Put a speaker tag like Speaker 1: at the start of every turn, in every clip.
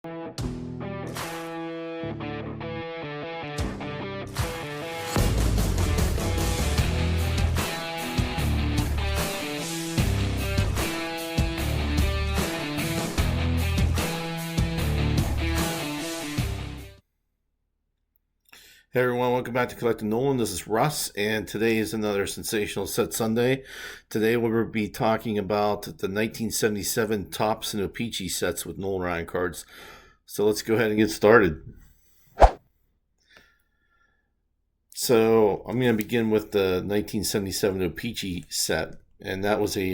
Speaker 1: Hey everyone, welcome back to Collecting Nolan. This is Russ, and today is another Sensational Set Sunday. Today we'll be talking about the 1977 Topps and O-Pee-Chee sets with Nolan Ryan cards. So let's go ahead and get started. So I'm going to begin with the 1977 O-Pee-Chee set, and that was a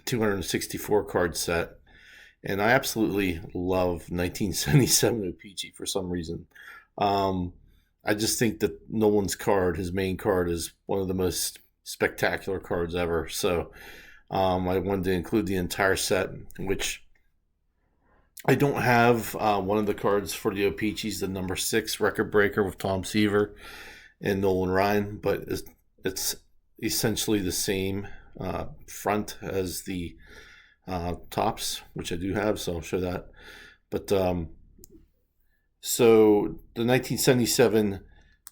Speaker 1: 264 card set. And I absolutely love 1977 O-Pee-Chee for some reason. I just think that Nolan's card, his main card, is one of the most spectacular cards ever. So I wanted to include the entire set, which I don't have one of the cards for the O-Pee-Chees, the number 6 record breaker with Tom Seaver and Nolan Ryan, but it's essentially the same front as the Topps, which I do have, so I'll show that. But so the 1977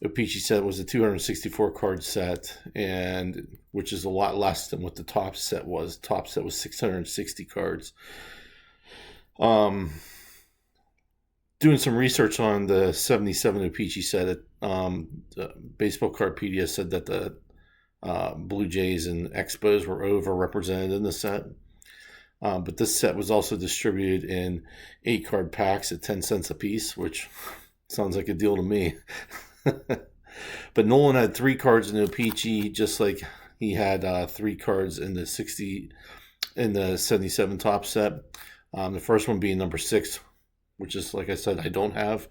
Speaker 1: O-Pee-Chee set was a 264 card set, and which is a lot less than what the Topps set was. Topps set was 660 cards. Doing some research on the 77 O-Pee-Chee set, Baseball Cardpedia said that the Blue Jays and Expos were overrepresented in the set. But this set was also distributed in 8 card packs at 10 cents a piece, which sounds like a deal to me. But Nolan had 3 cards in the O-Pee-Chee, just like he had 3 cards in the 77 Topps set. The first one being number 6, which is, like I said, I don't have.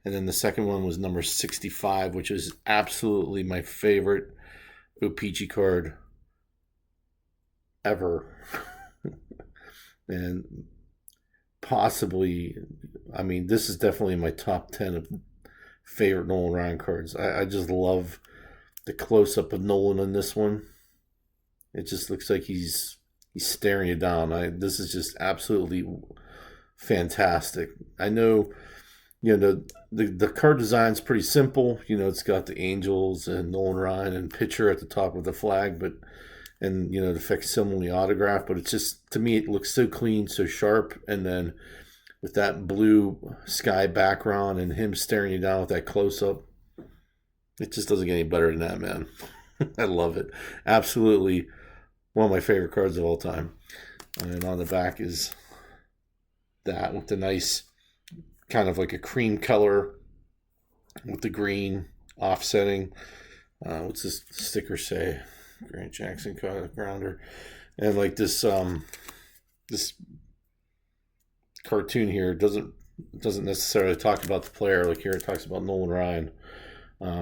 Speaker 1: And then the second one was number 65, which is absolutely my favorite O-Pee-Chee card ever. And possibly, I mean, this is definitely in my top 10 of favorite Nolan Ryan cards. I just love the close-up of Nolan in this one. It just looks like he's staring you down. This is just absolutely fantastic. I know, the card design's pretty simple. It's got the Angels and Nolan Ryan and pitcher at the top of the flag, and the facsimile autograph, but it's just, to me, it looks so clean, so sharp, and then with that blue sky background and him staring you down with that close-up, it just doesn't get any better than that, man. I love it. Absolutely one of my favorite cards of all time. And on the back is that with the nice kind of like a cream color with the green offsetting. What's this sticker say? Grant Jackson grounder, and like this this cartoon here doesn't necessarily talk about the player. Like here it talks about Nolan Ryan,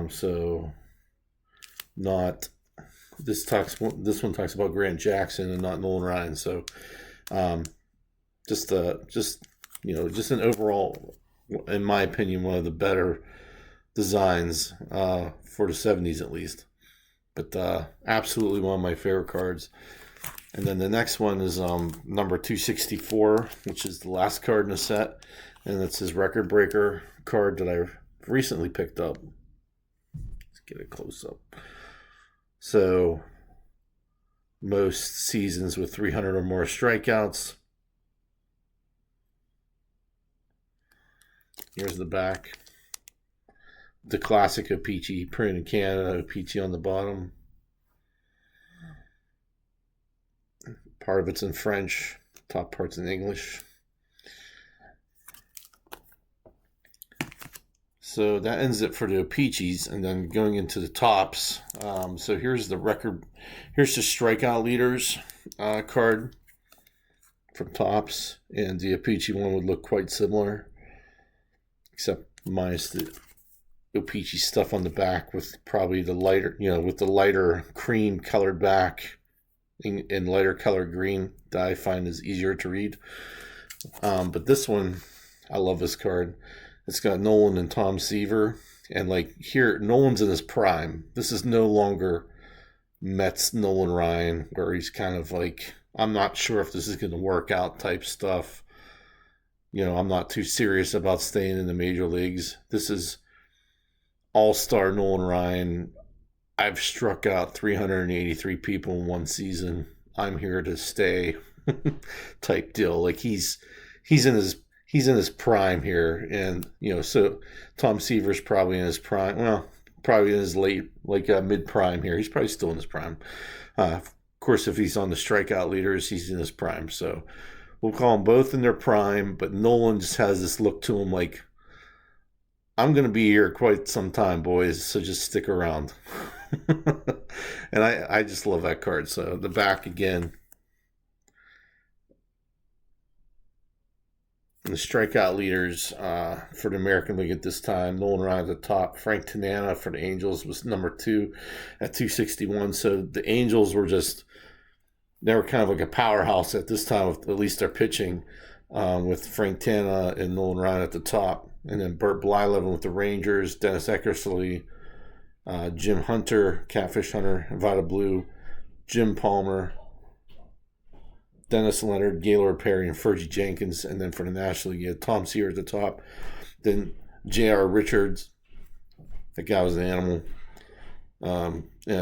Speaker 1: so not this one talks about Grant Jackson and not Nolan Ryan. So just an overall, in my opinion, one of the better designs for the 70s at least. But absolutely one of my favorite cards. And then the next one is number 264, which is the last card in the set. And it's his record breaker card that I recently picked up. Let's get a close up. So most seasons with 300 or more strikeouts. Here's the back. The classic O-Pee-Chee, printed in Canada, O-Pee-Chee on the bottom. Part of it's in French, top part's in English. So that ends it for the O-Pee-Chees, and then going into the Topps. So here's the record, here's the strikeout leaders card from Topps, and the O-Pee-Chee one would look quite similar, except minus the O-Pee-Chee stuff on the back with probably the lighter, with the lighter cream colored back in lighter colored green that I find is easier to read. But this one, I love this card. It's got Nolan and Tom Seaver, and like here, Nolan's in his prime. This is no longer Mets Nolan Ryan, where he's kind of like, I'm not sure if this is going to work out type stuff. I'm not too serious about staying in the major leagues. This is all-star Nolan Ryan. I've struck out 383 people in one season. I'm here to stay type deal. Like he's in his prime here, and so Tom Seaver's probably in his prime. Well, probably in his late, like mid prime here. He's probably still in his prime. Of course, if he's on the strikeout leaders, he's in his prime. So we'll call them both in their prime. But Nolan just has this look to him like, I'm going to be here quite some time, boys, so just stick around. And I just love that card. So the back again. And the strikeout leaders for the American League at this time, Nolan Ryan at the top. Frank Tanana for the Angels was number 2 at 261. So the Angels were they were kind of like a powerhouse at this time, with at least their pitching, with Frank Tanana and Nolan Ryan at the top. And then Burt Blyleven with the Rangers, Dennis Eckersley, Jim Hunter, Catfish Hunter, Vada Blue, Jim Palmer, Dennis Leonard, Gaylord Perry, and Fergie Jenkins. And then for the National League, you had Tom Seaver at the top. Then J.R. Richards. That guy was an animal.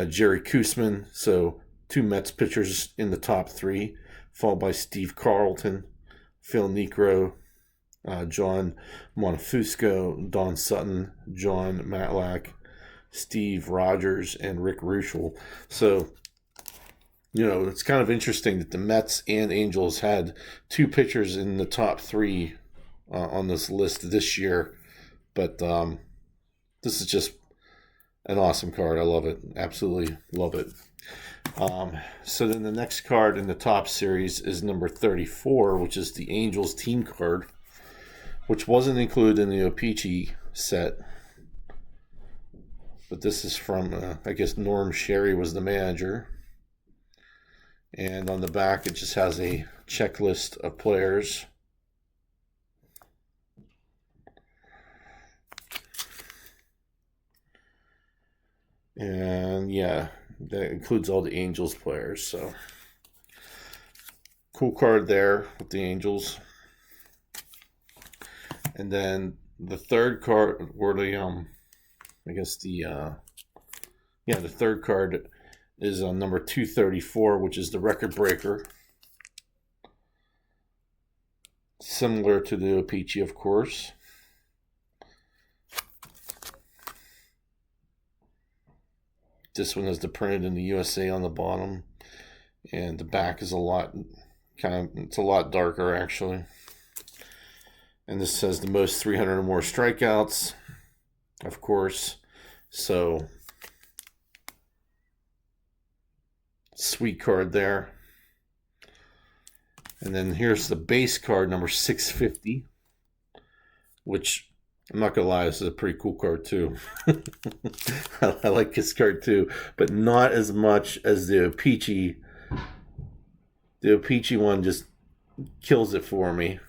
Speaker 1: Jerry Koosman. So 2 Mets pitchers in the top 3, followed by Steve Carlton, Phil Niekro, John Monfusco, Don Sutton, John Matlack, Steve Rogers, and Rick Ruschel. So, it's kind of interesting that the Mets and Angels had 2 pitchers in the top 3 on this list this year. But this is just an awesome card. I love it. Absolutely love it. So then the next card in the top series is number 34, which is the Angels team card, which wasn't included in the O-Pee-Chee set. But this is from, I guess Norm Sherry was the manager. And on the back, it just has a checklist of players. And yeah, that includes all the Angels players. So cool card there with the Angels. And then the third card, or the third card is on number 234, which is the record breaker. Similar to the O-Pee-Chee, of course. This one has the printed in the USA on the bottom, and the back is it's a lot darker actually. And this says the most 300 or more strikeouts, of course. So sweet card there. And then here's the base card, number 650, which I'm not going to lie, this is a pretty cool card too. I like this card too, but not as much as the O-Pee-Chee. The O-Pee-Chee one just kills it for me.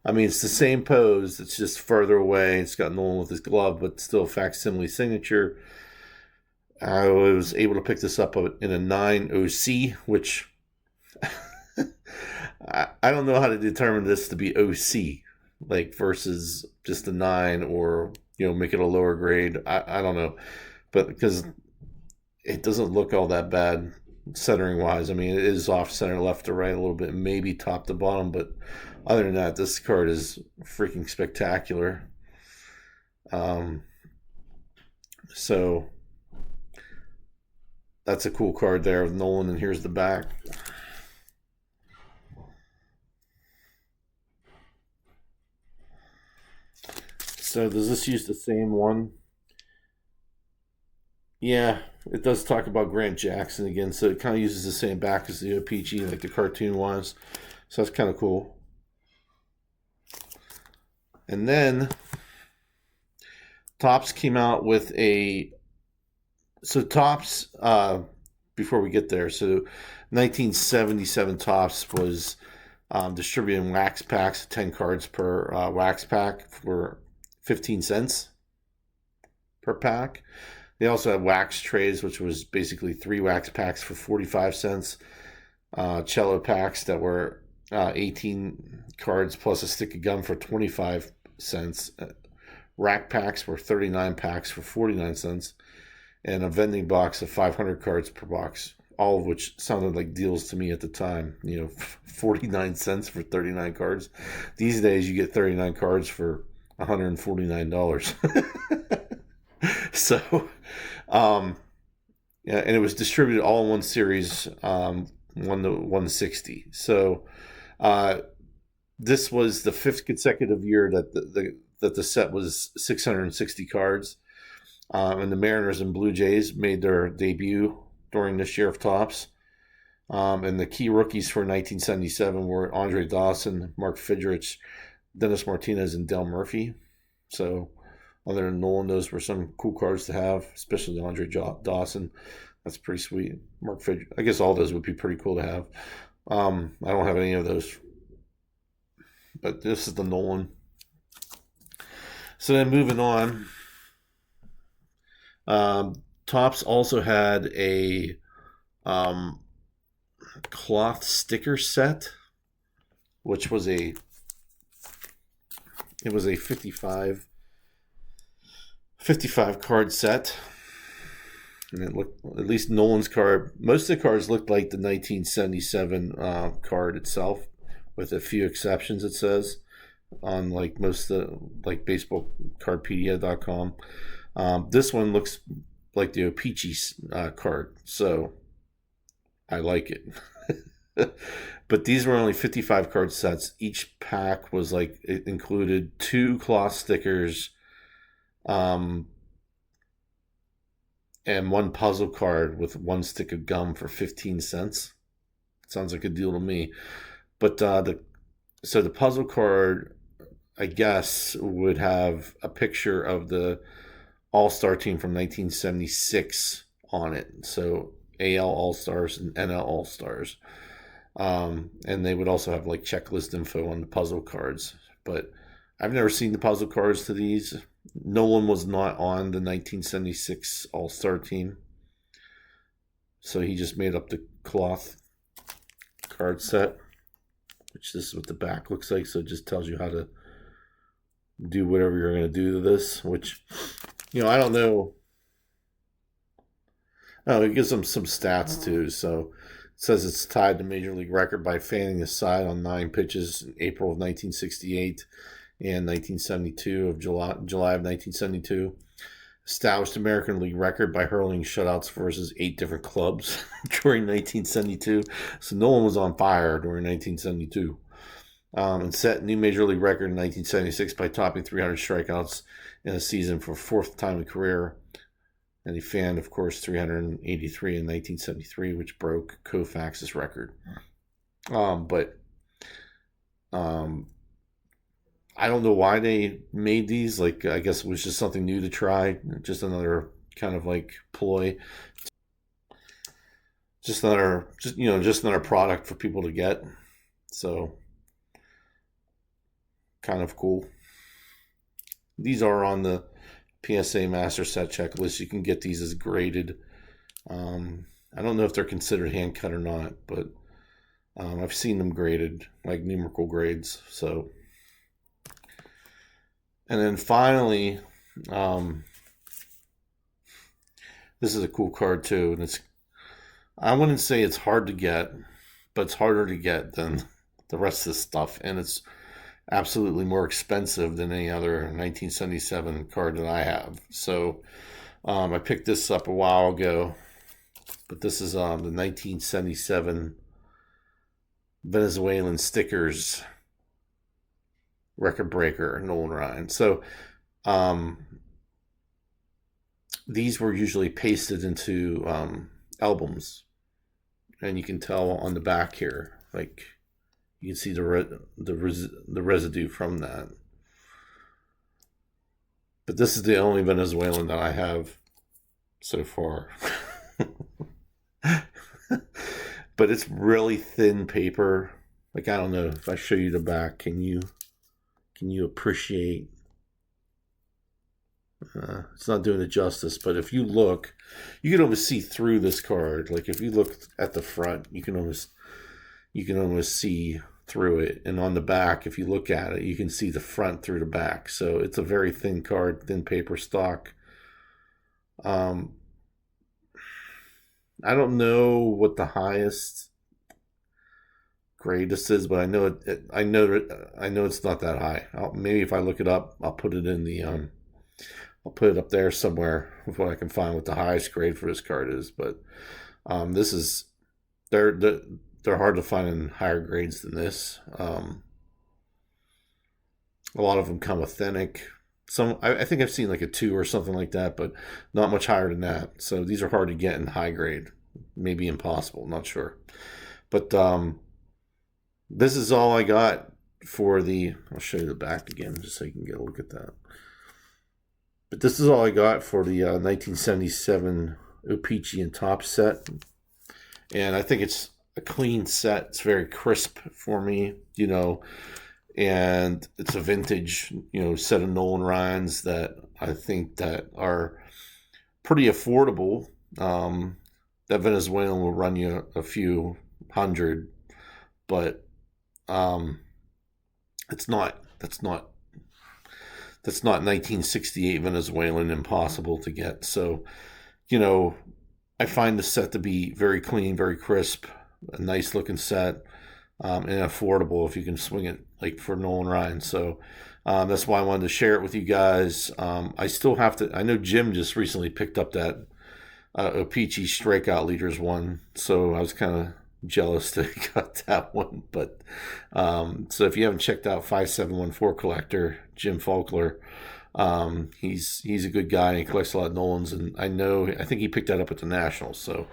Speaker 1: I mean, it's the same pose. It's just further away. It's got Nolan with his glove, but still facsimile signature. I was able to pick this up in a 9 OC, which I don't know how to determine this to be OC, like versus just a 9, or make it a lower grade. I don't know, but because it doesn't look all that bad centering wise. I mean, it is off center, left to right a little bit, maybe top to bottom, but other than that, this card is freaking spectacular. So that's a cool card there with Nolan, and here's the back. So does this use the same one? Yeah, it does talk about Grant Jackson again, so it kind of uses the same back as the O-Pee-Chee, like the cartoon was. So that's kind of cool. And then Topps came out with Topps, before we get there, so 1977 Topps was distributing wax packs, 10 cards per wax pack for 15 cents per pack. They also had wax trays, which was basically 3 wax packs for 45 cents. Cello packs that were 18 cards plus a stick of gum for 25 cents. Rack packs were 39 packs for 49 cents. And a vending box of 500 cards per box, all of which sounded like deals to me at the time. 49 cents for 39 cards. These days, you get 39 cards for $149. So, yeah, and it was distributed all in one series, 1 to 160. So, this was the 5th consecutive year that the set was 660 cards. And the Mariners and Blue Jays made their debut during this year of Topps. And the key rookies for 1977 were Andre Dawson, Mark Fidrich, Dennis Martinez, and Dale Murphy. So, other than Nolan, those were some cool cards to have, especially Andre Dawson. That's pretty sweet. Mark Fidrich, I guess all those would be pretty cool to have. I don't have any of those, but this is the Nolan. So then moving on, Topps also had a cloth sticker set, which was a 55 card set, and it looked, at least Nolan's card, most of the cards looked like the 1977 card itself, with a few exceptions, it says, on like most of the, like baseballcardpedia.com. This one looks like the O-Pee-Chee card, so I like it. But these were only 55 card sets. Each pack was like, it included 2 cloth stickers, and 1 puzzle card with 1 stick of gum for 15 cents. Sounds like a deal to me. But the puzzle card, I guess, would have a picture of the All-Star team from 1976 on it. So AL All-Stars and NL All-Stars. And they would also have like checklist info on the puzzle cards. But I've never seen the puzzle cards to these. Nolan was not on the 1976 All-Star team. So he just made up the cloth card set, which this is what the back looks like. So it just tells you how to do whatever you're going to do to this, which, I don't know. Oh, it gives them some stats too. So it says it's tied to Major League record by fanning the side on 9 pitches in April of 1968 and 1972 of July of 1972. Established American League record by hurling shutouts versus 8 different clubs during 1972. So no one was on fire during 1972. And set new Major League record in 1976 by topping 300 strikeouts in a season for 4th time in career. And he fanned, of course, 383 in 1973, which broke Koufax's record. But I don't know why they made these. Like, I guess it was just something new to try. Just another kind of like ploy. Just another product for people to get. So, kind of cool. These are on the PSA Master Set checklist. You can get these as graded. I don't know if they're considered hand cut or not, but I've seen them graded, like numerical grades. So, and then finally, this is a cool card too, and I wouldn't say it's hard to get, but it's harder to get than the rest of this stuff, and it's absolutely more expensive than any other 1977 card that I have. So I picked this up a while ago, but this is the 1977 Venezuelan stickers record breaker, Nolan Ryan. So these were usually pasted into albums, and you can tell on the back here, like, you can see the residue from that. But this is the only Venezuelan that I have so far. But it's really thin paper. Like, I don't know, if I show you the back, can you appreciate? It's not doing it justice, but if you look, you can almost see through this card. Like, if you look at the front, you can almost see through it, and on the back, if you look at it, you can see the front through the back. So it's a very thin card, thin paper stock. I don't know what the highest grade this is, but I know I know it's not that high. Maybe if I look it up, I'll put it in the I'll put it up there somewhere before I can find what the highest grade for this card is. But this is they're hard to find in higher grades than this. A lot of them come authentic. Some I think I've seen like a 2 or something like that, but not much higher than that. So these are hard to get in high grade, maybe impossible, not sure. But this is all I got for the. I'll show you the back again just so you can get a look at that. But this is all I got for the 1977 O-Pee-Chee and Topps set, and I think it's a clean set. It's very crisp for me, you know. And it's a vintage, you know, set of Nolan Ryans that I think that are pretty affordable. That Venezuelan will run you a few hundred, but it's not. That's not 1968 Venezuelan, impossible to get. So, you know, I find the set to be very clean, very crisp, a nice looking set. And affordable if you can swing it like for Nolan Ryan. So that's why I wanted to share it with you guys. I still have to. I know Jim just recently picked up that O-Pee-Chee Strikeout Leaders one, so I was kind of jealous that he got that one. But so if you haven't checked out 5714 Collector, Jim Faulkner, he's a good guy and he collects a lot of Nolans, and I think he picked that up at the Nationals. So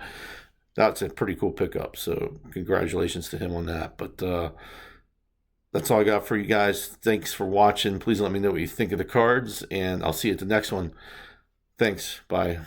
Speaker 1: that's a pretty cool pickup. So congratulations to him on that. But that's all I got for you guys. Thanks for watching. Please let me know what you think of the cards, and I'll see you at the next one. Thanks. Bye.